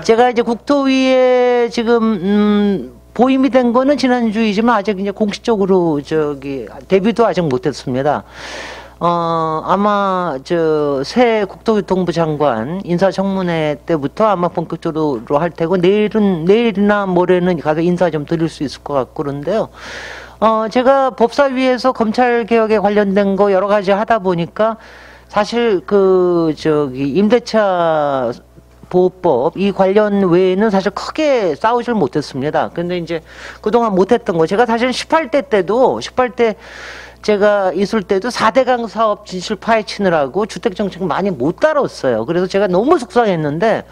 제가 이제 국토위에 지금 보임이 된 거는 지난주이지만 아직 이제 공식적으로 데뷔도 아직 못했습니다. 아마 새 국토교통부 장관 인사청문회 때부터 아마 본격적으로 할 테고 내일이나 모레는 가서 인사 좀 드릴 수 있을 것 같고 그런데요. 제가 법사위에서 검찰 개혁에 관련된 거 여러 가지 하다 보니까 사실 임대차 보호법 이 관련 외에는 사실 크게 싸우질 못했습니다. 근데 이제 그동안 못했던 거 제가 사실 18대 제가 있을 때도 4대강 사업 진실 파헤치느라고 주택정책 많이 못 다뤘어요. 그래서 제가 너무 속상했는데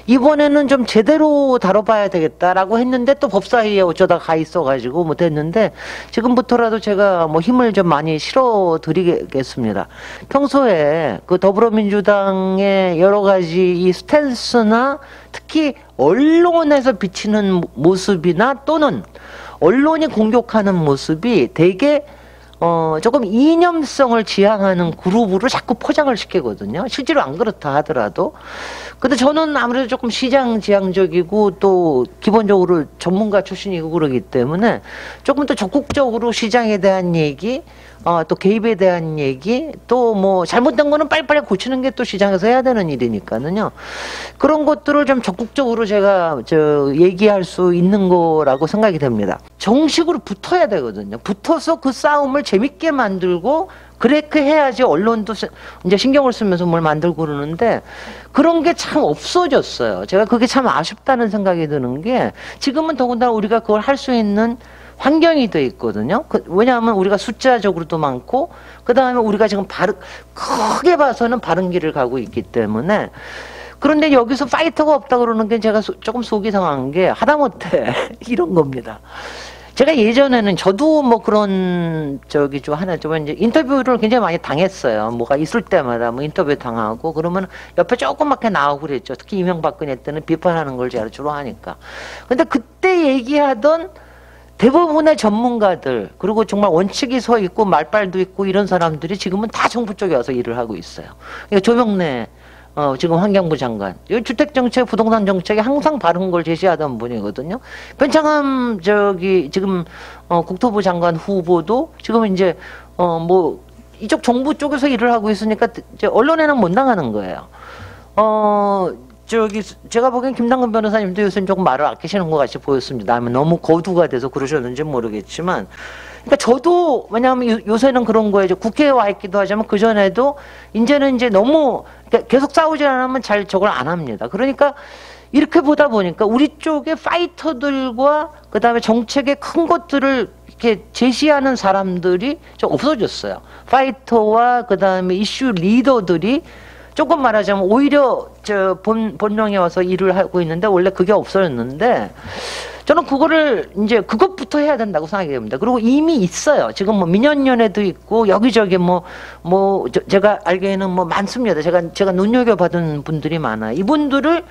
이번에는 좀 제대로 다뤄봐야 되겠다라고 했는데 또 법사위에 어쩌다 가 있어가지고 못했는데 지금부터라도 제가 뭐 힘을 좀 많이 실어드리겠습니다. 평소에 그 더불어민주당의 여러 가지 이 스탠스나 특히 언론에서 비치는 모습이나 또는 언론이 공격하는 모습이 되게 조금 이념성을 지향하는 그룹으로 자꾸 포장을 시키거든요. 실제로 안 그렇다 하더라도. 근데 저는 아무래도 조금 시장 지향적이고 또 기본적으로 전문가 출신이고 그러기 때문에 조금 더 적극적으로 시장에 대한 얘기, 또 개입에 대한 얘기, 또 뭐 잘못된 거는 빨리빨리 고치는 게 또 시장에서 해야 되는 일이니까는요. 그런 것들을 좀 적극적으로 제가 얘기할 수 있는 거라고 생각이 됩니다. 정식으로 붙어야 되거든요. 붙어서 그 싸움을 재밌게 만들고 그렇게 해야지 언론도 이제 신경을 쓰면서 뭘 만들고 그러는데 그런 게 참 없어졌어요. 제가 그게 참 아쉽다는 생각이 드는 게 지금은 더군다나 우리가 그걸 할 수 있는 환경이 돼 있거든요. 왜냐하면 우리가 숫자적으로도 많고 그 다음에 우리가 지금 크게 봐서는 바른 길을 가고 있기 때문에 그런데 여기서 파이터가 없다 그러는 게 제가 조금 속이 상한 게 하다못해 이런 겁니다. 제가 예전에는 저도 뭐 그런 좀 이제 인터뷰를 굉장히 많이 당했어요. 뭐가 있을 때마다 뭐 인터뷰 당하고 그러면 옆에 조그맣게 나오고 그랬죠. 특히 이명박근혜 때는 비판하는 걸 제가 주로 하니까. 근데 그때 얘기하던 대부분의 전문가들 그리고 정말 원칙이 서 있고 말빨도 있고 이런 사람들이 지금은 다 정부 쪽에 와서 일을 하고 있어요. 그러니까 조명래 지금 환경부 장관 주택정책 부동산 정책에 항상 바른 걸 제시하던 분이거든요. 변창흠 지금 국토부 장관 후보도 지금 이제 뭐 이쪽 정부 쪽에서 일을 하고 있으니까 이제 언론에는 못 나가는 거예요. 제가 보기엔 김남근 변호사님도 요새는 조금 말을 아끼시는 것 같이 보였습니다. 아니면 너무 거두가 돼서 그러셨는지 모르겠지만. 그러니까 저도, 왜냐하면 요새는 그런 거예요. 국회에 와 있기도 하지만 그전에도 이제는 이제 너무 그러니까 계속 싸우지 않으면 잘 저걸 안 합니다. 그러니까 이렇게 보다 보니까 우리 쪽에 파이터들과 그 다음에 정책의 큰 것들을 이렇게 제시하는 사람들이 좀 없어졌어요. 파이터와 그 다음에 이슈 리더들이 조금 말하자면 오히려 본명에 와서 일을 하고 있는데 원래 그게 없어졌는데 저는 그거를 이제 그것부터 해야 된다고 생각이 됩니다. 그리고 이미 있어요. 지금 뭐 민연연회도 있고 여기저기 제가 알기에는 뭐 많습니다. 제가 눈여겨받은 분들이 많아요. 이분들을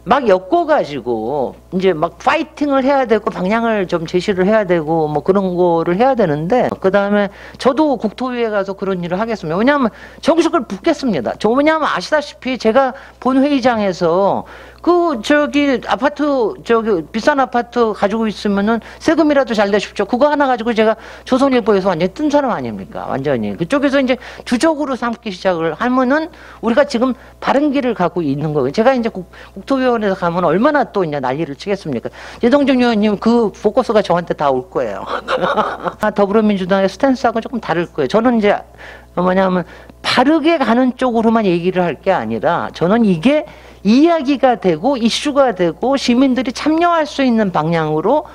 막 엮어가지고 이제 막 파이팅을 해야 되고 방향을 좀 제시를 해야 되고 뭐 그런 거를 해야 되는데 그 다음에 저도 국토위에 가서 그런 일을 하겠습니다. 왜냐하면 정식을 붙겠습니다. 왜냐하면 아시다시피 제가 본 회의장에서 아파트 비싼 아파트 가지고 있으면은 세금이라도 잘 내십시오. 그거 하나 가지고 제가 조선일보에서 완전히 뜬 사람 아닙니까? 완전히 그쪽에서 이제 주적으로 삼기 시작을 하면은 우리가 지금 바른 길을 가고 있는 거예요. 제가 이제 국토위원회에서 가면 얼마나 또 이제 난리를 치겠습니까? 이동정 의원님 그 포커스가 저한테 다 올 거예요. 더불어민주당의 스탠스하고 조금 다를 거예요. 저는 이제 뭐냐면 바르게 가는 쪽으로만 얘기를 할 게 아니라 저는 이게 이야기가 되고 이슈가 되고 시민들이 참여할 수 있는 방향으로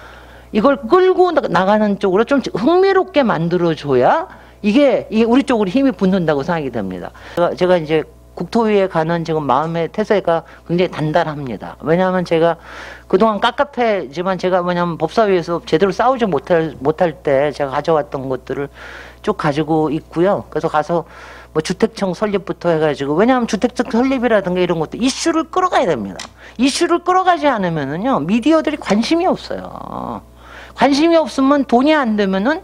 이걸 끌고 나가는 쪽으로 좀 흥미롭게 만들어줘야 이게 우리 쪽으로 힘이 붙는다고 생각이 됩니다. 제가 이제 국토위에 가는 지금 마음의 태세가 굉장히 단단합니다. 왜냐하면 제가 그동안 깝깝해지만 제가 뭐냐면 법사위에서 제대로 싸우지 못할 때 제가 가져왔던 것들을 쭉 가지고 있고요. 그래서 가서 뭐 주택청 설립부터 해가지고 왜냐하면 주택청 설립이라든가 이런 것도 이슈를 끌어가야 됩니다. 이슈를 끌어가지 않으면은요 미디어들이 관심이 없어요. 관심이 없으면 돈이 안 되면은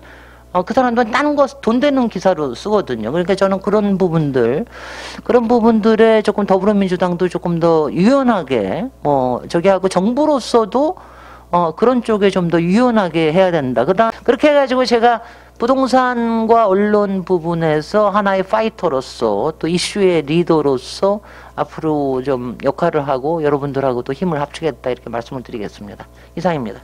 그 사람들은 다른 거 돈 되는 기사로 쓰거든요. 그러니까 저는 그런 부분들에 조금 더불어민주당도 조금 더 유연하게, 저기 하고 정부로서도 그런 쪽에 좀 더 유연하게 해야 된다. 그렇게 해가지고 제가 부동산과 언론 부분에서 하나의 파이터로서 또 이슈의 리더로서 앞으로 좀 역할을 하고 여러분들하고 또 힘을 합치겠다 이렇게 말씀을 드리겠습니다. 이상입니다.